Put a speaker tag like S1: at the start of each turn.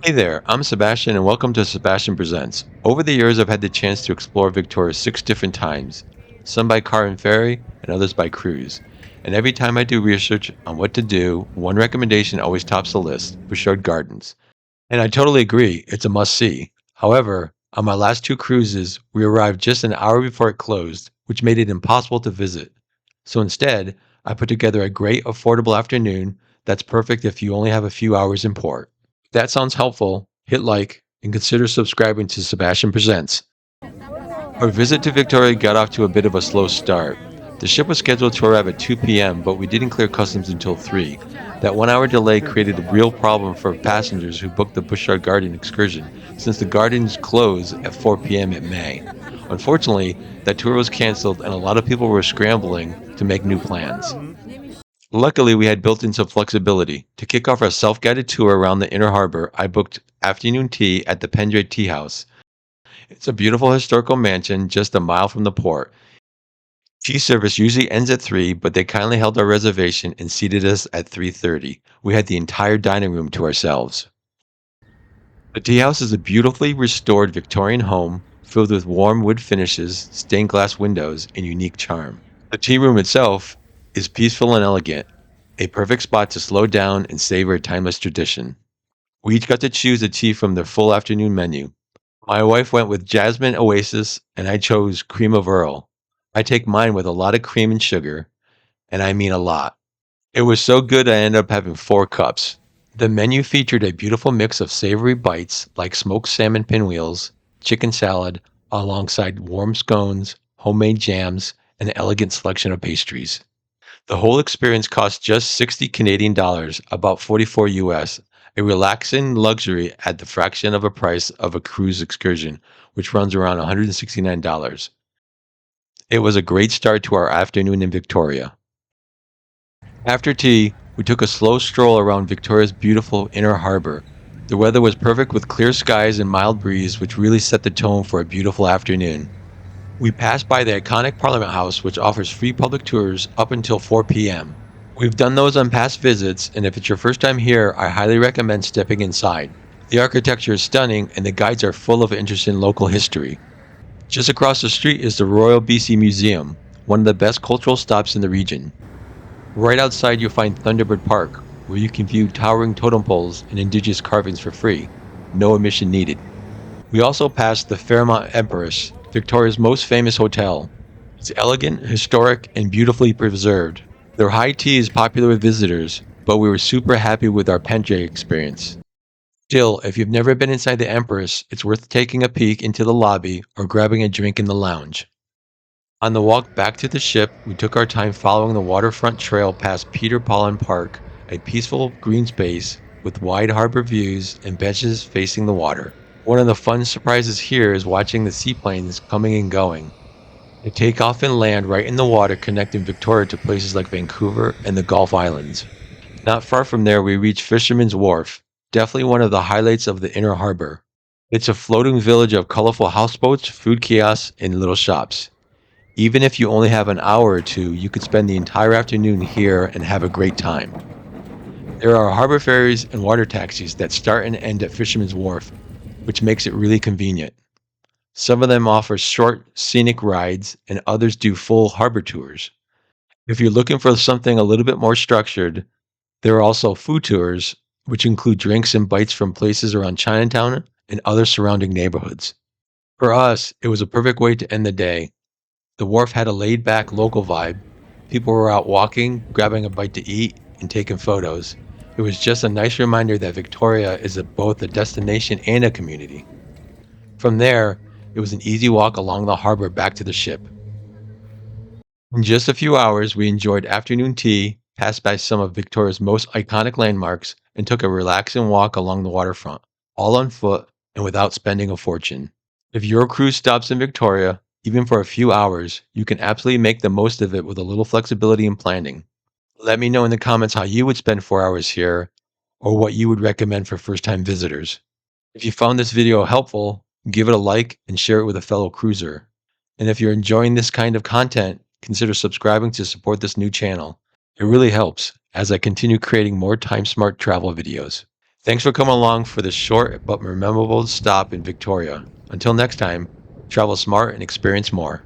S1: Hey there, I'm Sebastian and welcome to Sebastian Presents. Over the years, I've had the chance to explore Victoria 6 different times, some by car and ferry, and others by cruise. And every time I do research on what to do, one recommendation always tops the list, Butchart Gardens. And I totally agree, it's a must see. However, on my last two cruises, we arrived just an hour before it closed, which made it impossible to visit. So instead, I put together a great, affordable afternoon that's perfect if you only have a few hours in port. If that sounds helpful, hit like and consider subscribing to Sebastian Presents. Our visit to Victoria got off to a bit of a slow start. The ship was scheduled to arrive at 2 p.m., but we didn't clear customs until 3. That 1 hour delay created a real problem for passengers who booked the Bushard Garden excursion, since the gardens close at 4 p.m. in May. Unfortunately, that tour was canceled and a lot of people were scrambling to make new plans. Luckily, we had built in some flexibility. To kick off our self-guided tour around the inner harbor, I booked afternoon tea at the Pendray Tea House. It's a beautiful historical mansion just a mile from the port. Tea service usually ends at 3, but they kindly held our reservation and seated us at 3:30. We had the entire dining room to ourselves. The tea house is a beautifully restored Victorian home filled with warm wood finishes, stained glass windows, and unique charm. The tea room itself is peaceful and elegant, a perfect spot to slow down and savor a timeless tradition. We each got to choose a tea from their full afternoon menu. My wife went with Jasmine Oasis, and I chose Cream of Earl. I take mine with a lot of cream and sugar, and I mean a lot. It was so good I ended up having 4 cups. The menu featured a beautiful mix of savory bites like smoked salmon pinwheels, chicken salad, alongside warm scones, homemade jams, and an elegant selection of pastries. The whole experience cost just 60 Canadian dollars, about 44 US, a relaxing luxury at the fraction of a price of a cruise excursion, which runs around $169. It was a great start to our afternoon in Victoria. After tea, we took a slow stroll around Victoria's beautiful inner harbor. The weather was perfect with clear skies and mild breeze, which really set the tone for a beautiful afternoon. We passed by the iconic Parliament House, which offers free public tours up until 4 p.m. We've done those on past visits, and if it's your first time here, I highly recommend stepping inside. The architecture is stunning, and the guides are full of interesting local history. Just across the street is the Royal BC Museum, one of the best cultural stops in the region. Right outside, you'll find Thunderbird Park, where you can view towering totem poles and indigenous carvings for free. No admission needed. We also passed the Fairmont Empress, Victoria's most famous hotel. It's elegant, historic, and beautifully preserved. Their high tea is popular with visitors, but we were super happy with our Pendray experience. Still, if you've never been inside the Empress, it's worth taking a peek into the lobby or grabbing a drink in the lounge. On the walk back to the ship, we took our time following the waterfront trail past Peter Pollan Park, a peaceful green space with wide harbor views and benches facing the water. One of the fun surprises here is watching the seaplanes coming and going. They take off and land right in the water, connecting Victoria to places like Vancouver and the Gulf Islands. Not far from there, we reach Fisherman's Wharf, definitely one of the highlights of the inner harbor. It's a floating village of colorful houseboats, food kiosks, and little shops. Even if you only have an hour or two, you could spend the entire afternoon here and have a great time. There are harbor ferries and water taxis that start and end at Fisherman's Wharf, which makes it really convenient. Some of them offer short, scenic rides, and others do full harbor tours. If you're looking for something a little bit more structured, there are also food tours, which include drinks and bites from places around Chinatown and other surrounding neighborhoods. For us, it was a perfect way to end the day. The wharf had a laid back local vibe. People were out walking, grabbing a bite to eat, and taking photos. It was just a nice reminder that Victoria is both a destination and a community. From there, it was an easy walk along the harbor back to the ship. In just a few hours, we enjoyed afternoon tea, passed by some of Victoria's most iconic landmarks, and took a relaxing walk along the waterfront, all on foot and without spending a fortune. If your cruise stops in Victoria, even for a few hours, you can absolutely make the most of it with a little flexibility and planning. Let me know in the comments how you would spend 4 hours here, or what you would recommend for first-time visitors. If you found this video helpful, give it a like and share it with a fellow cruiser. And if you're enjoying this kind of content, consider subscribing to support this new channel. It really helps as I continue creating more time-smart travel videos. Thanks for coming along for this short but memorable stop in Victoria. Until next time, travel smart and experience more.